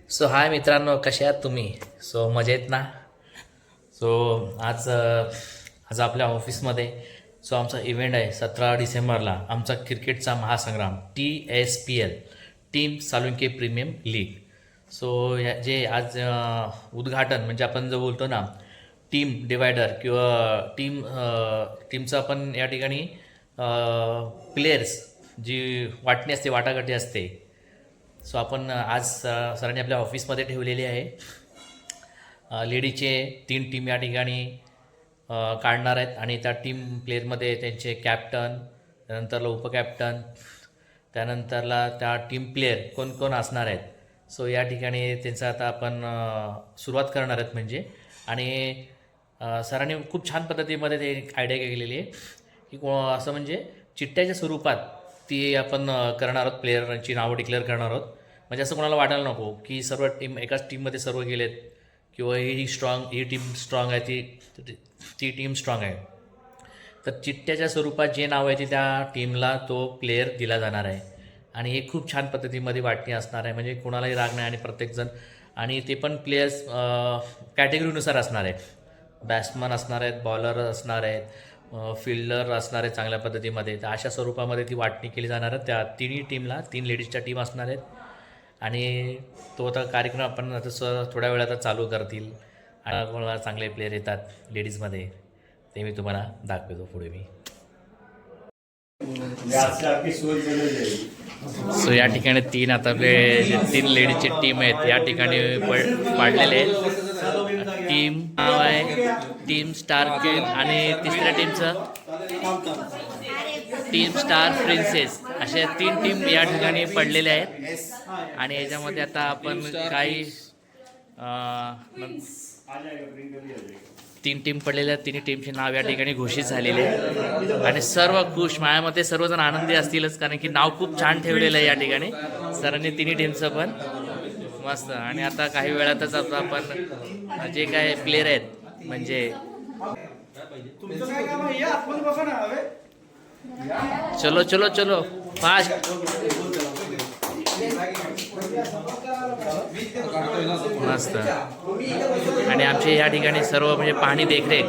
So हाय मित्रांनो, कसे आहात तुम्ही? सो मजेत ना? सो आज आपल्या ऑफिसमध्ये आमचा इव्हेंट आहे 17 डिसेंबरला, आमचा क्रिकेटचा महासंग्राम TSPL, team Salunke premium league. So जे आज उद्घाटन म्हणजे आपण जो बोलतो ना टीम डिवायडर किंवा टीमचं आपण या ठिकाणी प्लेयर्स जी वाटणी असते, वाटाघाटी असते. सो आपण आज सरांनी आपल्या ऑफिसमध्ये ठेवलेली आहे. लेडीचे 3 टीम या ठिकाणी काढणार आहेत आणि त्या टीम प्लेयरमध्ये त्यांचे कॅप्टन, त्यानंतरला उपकॅप्टन, त्यानंतरला त्या टीम प्लेयर कोण कोण असणार आहेत. सो या ठिकाणी त्यांचं आता आपण सुरुवात करणार आहेत म्हणजे. आणि सरांनी खूप छान पद्धतीमध्ये ते एक आयडिया केलेली आहे की असं म्हणजे चिठ्ठ्याच्या स्वरूपात ती आपण करणार आहोत, प्लेयरांची नावं डिक्लेअर करणार आहोत. म्हणजे असं कोणाला वाटायला नको की सर्व टीम एकाच टीममध्ये सर्व गेलेत किंवा ही टीम स्ट्रॉंग आहे, ती टीम स्ट्रॉंग आहे. तर चिठ्ठ्याच्या स्वरूपात जे नाव आहे ते त्या टीमला तो प्लेयर दिला जाणार आहे. आणि हे खूप छान पद्धतीमध्ये वाटणी असणार आहे, म्हणजे कोणालाही राग नाही. आणि प्रत्येकजण, आणि ते पण प्लेयर्स कॅटेगरीनुसार असणार आहेत. बॅट्समन असणार आहेत, बॉलर असणार आहेत, फिल्डर असणार आहेत चांगल्या पद्धतीमध्ये. तर अशा स्वरूपामध्ये ती वाटणी केली जाणार आहे. त्या तिन्ही टीमला 3 लेडीजच्या टीम असणार आहेत. आणि तो आता कार्यक्रम आपण आता थोड्या वेळात चालू करतील. आणि कोणाला चांगले प्लेयर येतात लेडीजमध्ये ते मी तुम्हाला दाखवतो पुढे मी. सो या ठिकाणी 3 आता आपले 3 लेडीजची टीम आहेत या ठिकाणी पाडलेले आहेत. टीम नाव आहे टीम स्टार किंग आणि तिसऱ्या टीमचं टीम स्टार प्रिन्सेस. अशा 3 टीम या ठिकाणी पडलेल्या आहेत. आणि याच्यामध्ये आता आपण काही 3 टीम पडलेल्या आहेत. 3 टीमचे नाव या ठिकाणी घोषित झालेले आहे. आणि सर्व खुश, माझ्यामध्ये सर्वजण आनंदी असतीलच, कारण की नाव खूप छान ठेवलेलं आहे या ठिकाणी सरांनी 3 टीमचं पण मस्त. आणि आता काही वेळातच आपण जे काय प्लेयर आहेत म्हणजे चलो चलो चलो फास्ट. मस्त. आणि आमचे या ठिकाणी सर्व म्हणजे पाहणी देखरेख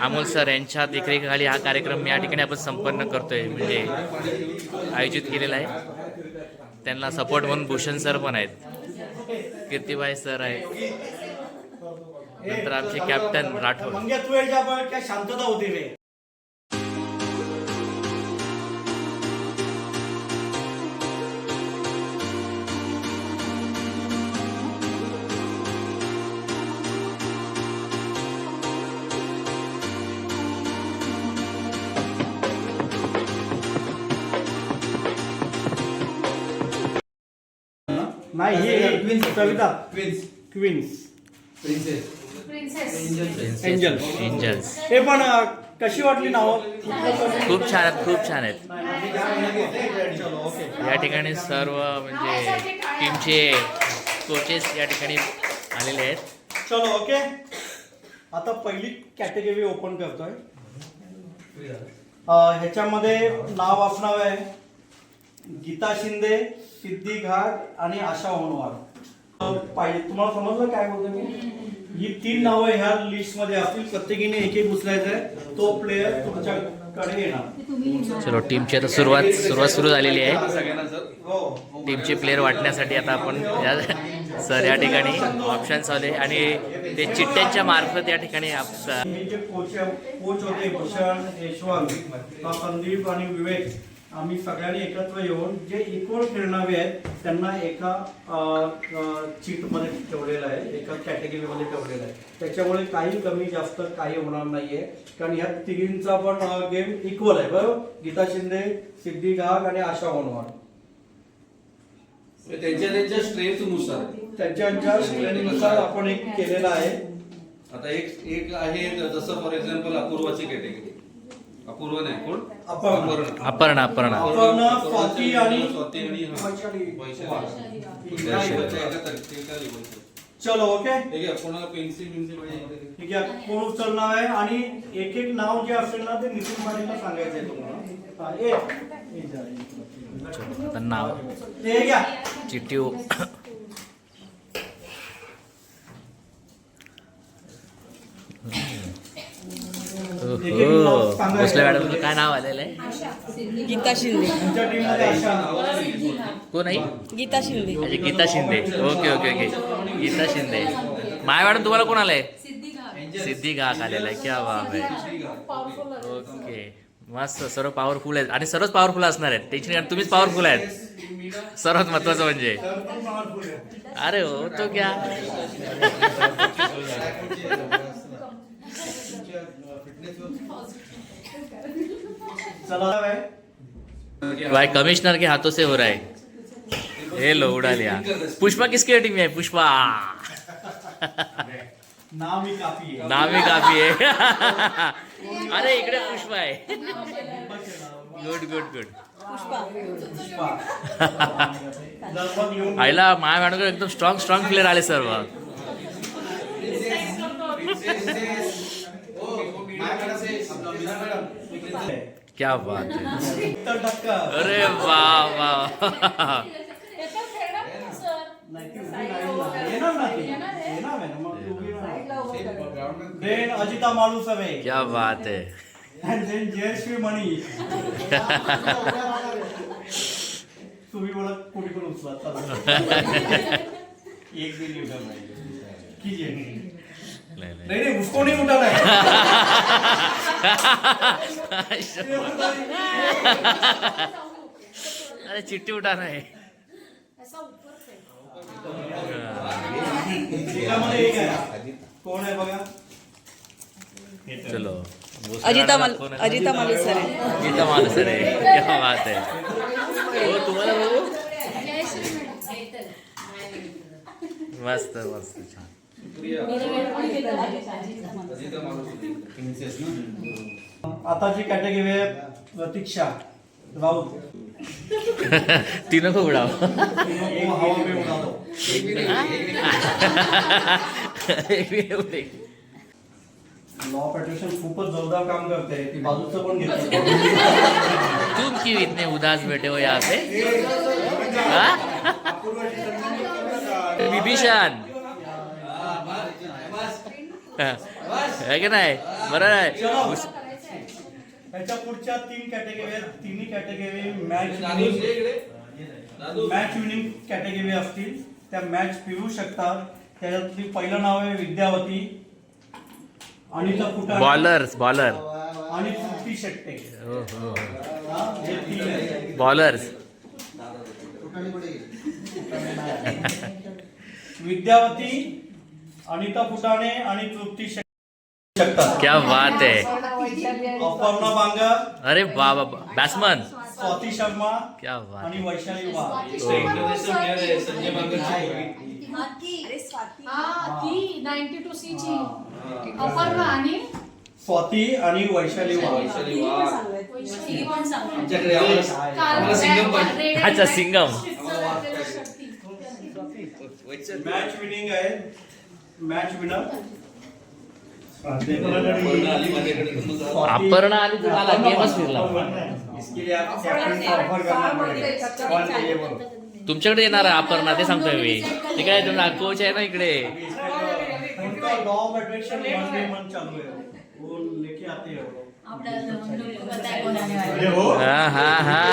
अमोल सर यांच्या देखरेखीखाली हा कार्यक्रम या ठिकाणी आपण संपन्न करतोय, म्हणजे आयोजित केलेला आहे. त्यांना सपोर्ट म्हणून भूषण सर पण आहेत, कीर्तिबाई सर आहेत, नंतर आमचे कॅप्टन राठोड. शांतता होती रे. नाही, हे कविता क्वीन्स एंजल्स. हे पण कशी वाटली नाव? खूप छान आहेत, खूप छान आहेत. या ठिकाणी सर्व म्हणजे टीमचे कोचेस या ठिकाणी आलेले आहेत. चलो ओके. आता पहिली कॅटेगरी ओपन करतोय. ह्याच्यामध्ये नाव असणार आहे गीता शिंदे, सिद्धी घाट आणि आशा होनवार. पाहिजे तुम्हाला समजलं काय बोलतो मी? ही 3 नावं ह्या लिस्ट मध्ये असतील. प्रत्येकीने एक उचलायचं आहे. तो प्लेयर तुमच्याकडे येणार. चलो, टीमची आता सुरुवात सुरू झालेली आहे. टीमचे प्लेयर वाटण्यासाठी आता आपण सर या ठिकाणी ऑप्शन्स आले आणि ते चिठ्ठ्यांच्या मार्फत या ठिकाणी जे कोच होते भूषण, यशवंत, संदीप आणि विवेक, आम्ही सगळ्यांनी एकत्र येऊन जे इक्वल खेळणारे आहेत त्यांना एका चीटमध्ये ठेवलेलं आहे, एका कॅटेगरीमध्ये ठेवलेलं आहे. त्याच्यामुळे काही कमी जास्त काही होणार नाहीये, कारण ह्या तिघींचा पण गेम इक्वल आहे. बरोबर, गीता शिंदे, सिद्धी घाग आणि आशा होनवार त्यांच्या स्ट्रेंथनुसार आपण एक केलेला आहे. आता एक आहे जसं फॉर एक्झाम्पल अपूर्वाची कॅटेगरी. अपूर्व नाही, कोण? अपर्णा स्वाती आणि चलो ओके. कोणाला पेन्सिल ठीक आहे, कोण उचलणार आहे आणि एक नाव जे असेल ना ते नितीन पाटीलला सांगायचं आहे तुम्हाला. नाव चिठ्ठी एक नाव सांगा. भोसले मॅडमचं काय नाव आलेलं आहे? गीता शिंदे. तुमच्या टीम मध्ये अशा कोण आहे? गीता शिंदे. अच्छा Geeta Shinde. Okay okay okay Geeta Shinde. My madam तुम्हाला कोण आलंय? सिद्धी घाक आलेला आहे. क्या बात आहे. ओके मस्त. सर्व पॉवरफुल आहेत आणि सर्वच पॉवरफुल असणार आहेत. टेन्शन घ्या, तुम्हीच पॉवरफुल आहेत. सर्वात महत्वाचं म्हणजे अरे हो तो क्या. चला भाई कमिश्नर के हाथों से हो रहा है. हे लो उडा लिया. पुष्पा किसकी टीम है? पुष्पा नाम ही काफी आहे. नामी काफी आहे. अरे इकडे पुष्पा आहे. Good good good. दर्पण घेऊन आईला माय मॅडम एकदम स्ट्रॉंग स्ट्रॉंग प्लेअर आले सर्व. क्या बात है. 70%. अरे वा वा. नाही, ती उभी नाही ना. येणार ना ती. येणार आहे ना, मग ती उभी राहणार. Then अजिता मालुसरे. क्या बात है. And then जयश्री मणी. तुम्ही मला कोणी पण उचला चला. एक भी नहीं उठा भाई. कीजिए. नहीं नहीं उसको नहीं उठाना है. अरे चिट्टी उठाना है. एकामध्ये एक आहे. कोण आहे बघा. चलो अजिता कोण आहे? अजिता मालुसरे. गीता मालुसरे. क्या बात है. हो तुम्हाला बघू. मस्त मस्त छान. आता जी कॅटेगरी आहे प्रतीक्षा राऊत. ती नको उडाव. वो हवा में उड़ा दो. लॉ पेट्रिशन खूपच जोरदार काम करते. ती बाजूचं पण घेते. तुम क्यों इतने उदास बैठे हो यहाँ पे? हाँ? विभीषण है की नाही? बरं आहे. त्याच्या पुढच्या 3 कॅटेगरी आहेत. तिन्ही कॅटेगरी मॅच विनिंग कॅटेगरी असतील. त्या मॅच पिळू शकतात. त्याच्यातली पहिलं नाव आहे विद्यावती, अनिता फुटाणे बॉलर आणि तृप्ती शेट्टे. हा, हे 3 आहेत. बॉलर्स. विद्यावती, अनिता फुटाणे आणि तृप्ती शेट्टे शकतात. क्या बात है. अपर्णा बांगर, अरे बाबा बॅट्समन. स्वाती शर्मा क्या बात आणि है. वैशाली वाघ. इंटरनॅशनल प्लेअर आहे संजय बांगरची. ती 92 सी ची अपर्णा आणि स्वाती आणि वैशाली वाघ. वैशाली वाघ. वैशाली पण सांग. आमच्याकडे आम्हाला सिंगम पाहिजे. अच्छा सिंगम. मॅच विनिंग आहे. मॅच विनर आली माझ्याकडे. अपर्णा आली तर झाला गेमच फिरला. इसके लिए आप कैप्टन को ऑफर करना पड़ेगा. कौन चाहिए बोलो. तुमच्याकडे येणार आहे अपर्णा ते सांगतोय मी. ठीक आहे तुम्ही कोच आहे ना इकडे. उनका लॉ ऑफ अट्रैक्शन 1 मंथ चालू है. वो लेके आते हैं वो. अरे हो. हा हा हा.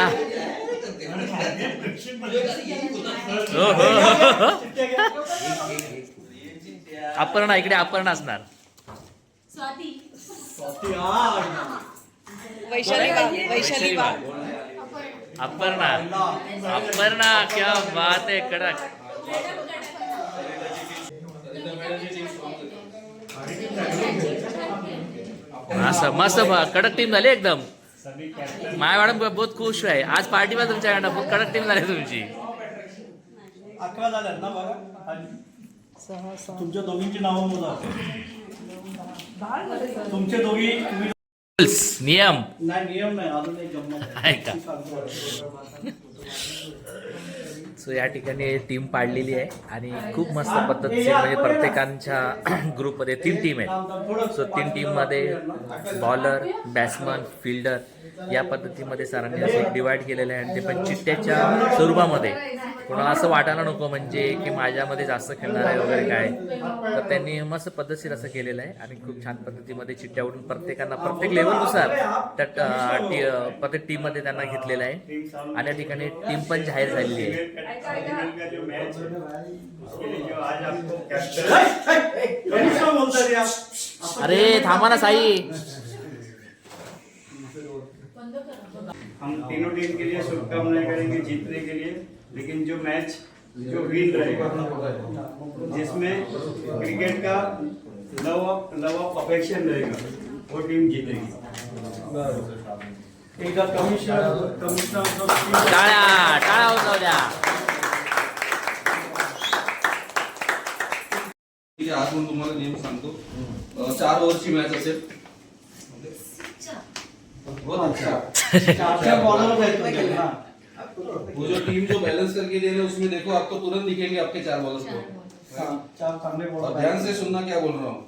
हो हो. अपर्णा इकडे अपर्णा असणार. स्वाती आ. वैशाली वाघ. अपर्णा क्या बात है. कडक. मस्त कडक टीम झाली एकदम. माय मॅडम बहुत खुश आहे आज पार्टी मध्ये. तुमच्या मॅडम बहुत कडक टीम झाली तुमची. 11 झाल्यात ना बघा. तुमच्या दोघींची नावं मोजा. तुमचे दोघी तुम्ही नियम नाही नियम नाही अजून एक गंमत आहे का? सो या ठिकाणी टीम पाडलेली आहे आणि खूप मस्त पद्धतीने म्हणजे प्रत्येकांच्या ग्रुपमध्ये 3 टीम आहेत. सो 3 टीममध्ये बॉलर, बॅट्समन, फिल्डर या पद्धतीमध्ये सरांनी असं डिवाइड केलेलं आहे आणि ते पण चिट्ट्याच्या स्वरूपामध्ये कोणाला असं वाटायला नको म्हणजे की माझ्यामध्ये जास्त खेळणार आहे वगैरे काय, तर त्यांनी मस्त पद्धतशीर असं केलेलं आहे आणि खूप छान पद्धतीमध्ये चिठ्ठ्या उडून प्रत्येकांना प्रत्येक लेवलनुसार त्या प्रत्येक टीममध्ये त्यांना घेतलेलं आहे आणि या ठिकाणी टीम पण जाहीर झालेली आहे. अरे थांबा ना साई. हम तीनों टीम के लिए शुभकामनाएं करेंगे जीतने के लिए, लेकिन जो मैच जो विन रहेगा जिसमें क्रिकेट का लव ऑफ अफेक्शन रहेगा वो टीम जीतेगी. एकदा कमिशनर टाळ्या टाळ्या होत जाऊ द्या. ठीक आहे, आज पण तुम्हाला नियम सांगतो. 4 ओव्हरची मॅच असेल. चार बॉलर हैं ना. वो जो टीम जो बैलेंस करके दे रहे हैं उसमें देखो आपको तुरंत दिखेंगे आपके 4 बॉलर्स को. चार सामने और बॉलर ध्यान से सुनना क्या बोल रहा हूँ.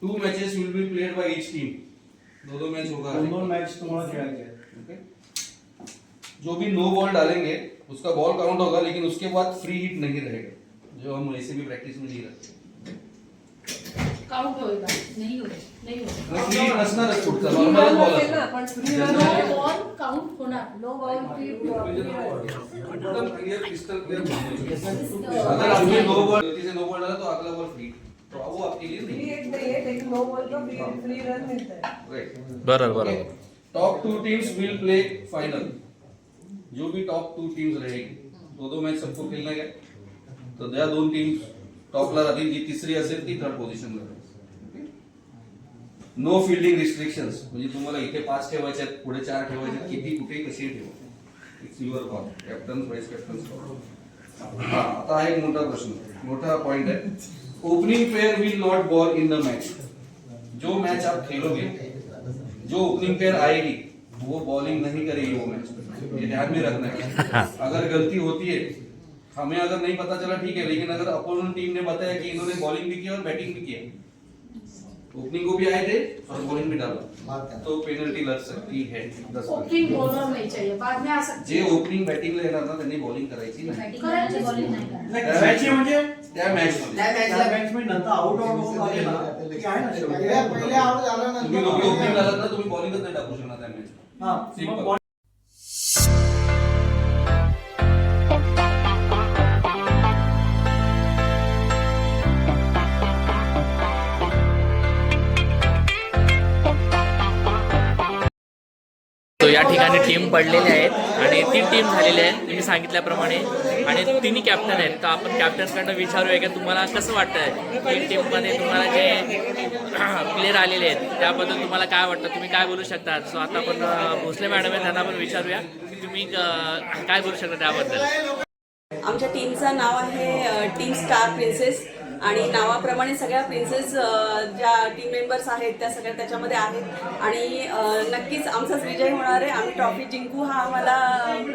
2 matches will be played by each team. 2 match होगा. दोन मैच तुम्हाला खेळायचे. ओके. जो भी नो बॉल डालेंगे उसका बॉल काउंट होगा, लेकिन उसके बाद फ्री हिट नहीं रहेगा, जो हम ऐसे भी प्रैक्टिस में नहीं रखते. काउंट होईल नाही होईल नाही होईल. फ्री हिट नसणारच पुढचा normal ball no ball count होणार. नो बॉल एकदम क्लियर क्रिस्टल क्लियर. अगर आपने नो बॉल गलती से नो बॉल डाला तो अगला बॉल फ्री, तो वो आपके लिए नहीं राइट. बरोबर. Top 2 teams will play final. जो भी टॉप 2 टीम्स रहेगी 2 मैच सबको खेलना है. तो ज्या 2 टीम्स टॉपला राहतील, जी तिसरी असेल ती 3rd पोझिशनला राहील. नो फिल्डिंग रिस्ट्रिक्शन्स, म्हणजे तुम्हाला इथे 5 ठेवायचे आहेत, पुढे 4 ठेवायचे आहेत, किती कुठे कशी ठेवा. It's your call. Captain vice captain call. आता हा एक मोठा प्रश्न, मोठा पॉइंट है. Opening pair will not ball in the match. जो मैच आप खेलोगे, जो ओपनिंग पेयर आएगी वो बॉलिंग नहीं करेगी वो मैच में. ये ध्यान में रखना है. अगर गलती होती है, हमें अगर नहीं पता चला ठीक है, लेकिन अगर अपोनेंट टीम ने बताया कि इन्होंने बॉलिंग भी की और बैटिंग भी किया, ओपनिंग को भी आए थे और बॉलिंग भी डाला, तो पेनल्टी लग सकती है 10. ओपनिंग बॉलर नहीं चाहिए. बाद में आ सकते जे ओपनिंग बॅटिंगला येणार ना त्यांनी बॉलिंग करायची नाही. करायची बॉलिंग नाही करणार. मॅच म्हणजे त्या मॅच मध्ये त्या मॅच मध्ये नंतर आउट होऊन आले ना की आहे ना शेवटी. पहिले आउट झाला तुम्ही दोघे ओपनिंग झालात ना, तुम्ही बॉलिंगच नाही टाकू शकणार त्या मॅच. हा Simple. मग तो या ठिकाणी टीम पडलेल्या आहेत आणि 3 टीम झालेल्या आहेत तुम्ही सांगितल्याप्रमाणे आणि 3 कॅप्टन आहेत. तर आपण कॅप्टन्सकडनं विचारूया की तुम्हाला कसं वाटतंय 3 टीममध्ये तुम्हाला जे प्लेयर आलेले आहेत त्याबद्दल तुम्हाला काय वाटतं, तुम्ही काय बोलू शकता. सो आता आपण भोसले मॅडम आहेत त्यांना आपण विचारूया की तुम्ही काय बोलू शकता त्याबद्दल. आमच्या टीमचं नाव आहे टीम स्टार प्रिन्सेस आणि नावाप्रमाणे सगळ्या प्रिन्सेस ज्या टीम मेंबर्स आहेत त्या सगळ्या त्याच्यामध्ये आहेत आणि नक्कीच आमचाच विजय होणार आहे. आम्ही ट्रॉफी जिंकू हा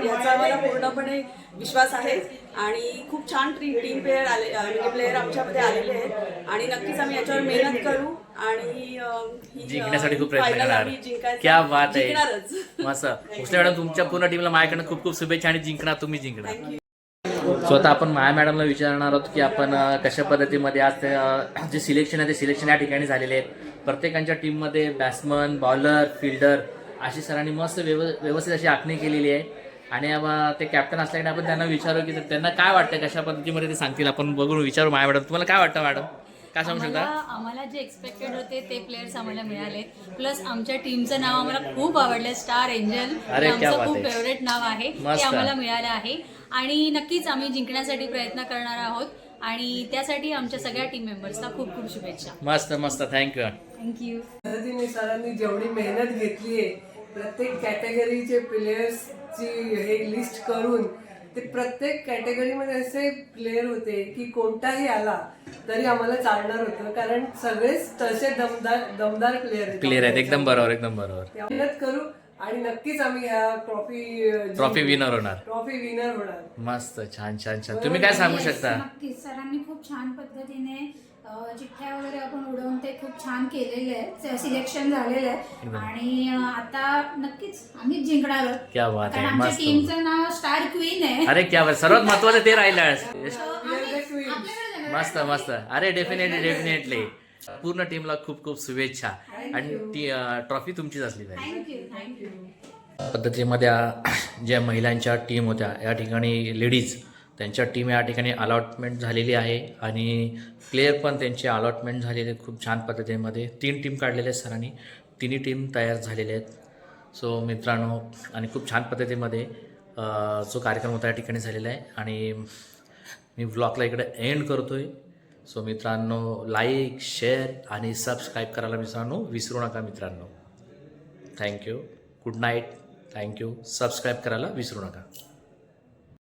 याचा आम्हाला पूर्णपणे विश्वास आहे आणि खूप छान टीम प्लेयर आले म्हणजे प्लेयर आमच्यामध्ये आलेले आहेत आणि नक्कीच आम्ही याच्यावर मेहनत करू आणि जिंकण्यासाठी खूप प्रयत्न करणार. क्या बात आहे. मस्त. भोसले मॅडम तुमच्या पूर्ण टीमला माझ्याकडनं खूप खूप शुभेच्छा आणि जिंकणार तुम्ही जिंकणार. सो आता आपण माया मॅडमला विचारणार आहोत की आपण कशा पद्धतीमध्ये आज जे सिलेक्शन आहे ते सिलेक्शन या ठिकाणी झालेले आहेत. प्रत्येकांच्या टीममध्ये बॅट्समन बॉलर फिल्डर अशी सरांनी मस्त व्यवस्थित अशी आखणी केलेली आहे आणि ते कॅप्टन असल्याने आपण त्यांना विचारू की त्यांना काय वाटतं कशा पद्धतीमध्ये ते सांगतील. आपण बघून विचारू. माया मॅडम तुम्हाला काय वाटतं मॅडम, काय सांगू शकता. आम्हाला जे एक्सपेक्टेड होते ते प्लेयर्स आम्हाला मिळाले. प्लस आमच्या टीमचं नाव आम्हाला खूप आवडलं. स्टार एंजल आमचं खूप फेवरेट नाव आहे ते आम्हाला मिळालं आहे आणि नक्कीच आम्ही जिंकण्यासाठी प्रयत्न करणार आहोत आणि त्यासाठी आमच्या सगळ्या टीम मेंबर्सला खूप खूप शुभेच्छा. मस्त मस्त. थँक्यू. थँक्यू. पद्धतीने सरांनी जेवढी मेहनत घेतली आहे प्रत्येक कॅटेगरीचे प्लेयर्सची हे लिस्ट करून ते प्रत्येक कॅटेगरीमध्ये असे प्लेयर होते की कोणताही आला तरी आम्हाला चालणार होतं कारण सगळेच तसे दमदार प्लेयर आहेत. एकदम बरोबर एकदम बरोबर. मेहनत करू आणि नक्कीच आम्ही ह्या ट्रॉफी विनर होणार. होणार. मस्त. छान छान छान. तुम्ही काय सांगू शकता. नक्कीच सरांनी खूप छान पद्धतीने चिठ्ठ्या वगैरे आपण उडवून ते खूप छान केलेले आहे, सिलेक्शन झालेलं आहे आणि आता नक्कीच आम्हीच जिंकणार आहोत. क्या बात कारण आहे, आमच्या मस्त. टीमचं नाव स्टार क्वीन आहे. अरे क्या बात, सर्वात महत्वाचं ते राहिलं. आम्हीच- आपल्याकडे जाणार. मस्त मस्त. अरे डेफिनेटली पूर्ण टीमला खूप खूप शुभेच्छा आणि ती ट्रॉफी तुमचीच असली पाहिजे. थँक्यू. पद्धतीमध्ये ज्या महिलांच्या टीम होत्या या ठिकाणी लेडीज त्यांच्या टीम या ठिकाणी अलॉटमेंट झालेली आहे आणि प्लेयर पण त्यांचे अलॉटमेंट झालेले खूप छान पद्धतीमध्ये. 3 टीम काढलेल्या आहेत सरांनी, तिन्ही टीम तयार झालेल्या आहेत. सो मित्रांनो, आणि खूप छान पद्धतीमध्ये जो कार्यक्रम होता या ठिकाणी झालेला आहे आणि मी व्लॉगला इकडे एंड करतो आहे. सो मित्रांनो, लाईक, शेअर आणि सबस्क्राईब करायला मित्रांनो विसरू नका मित्रांनो. Thank you, good night, thank you. Subscribe करायला विसरू नका.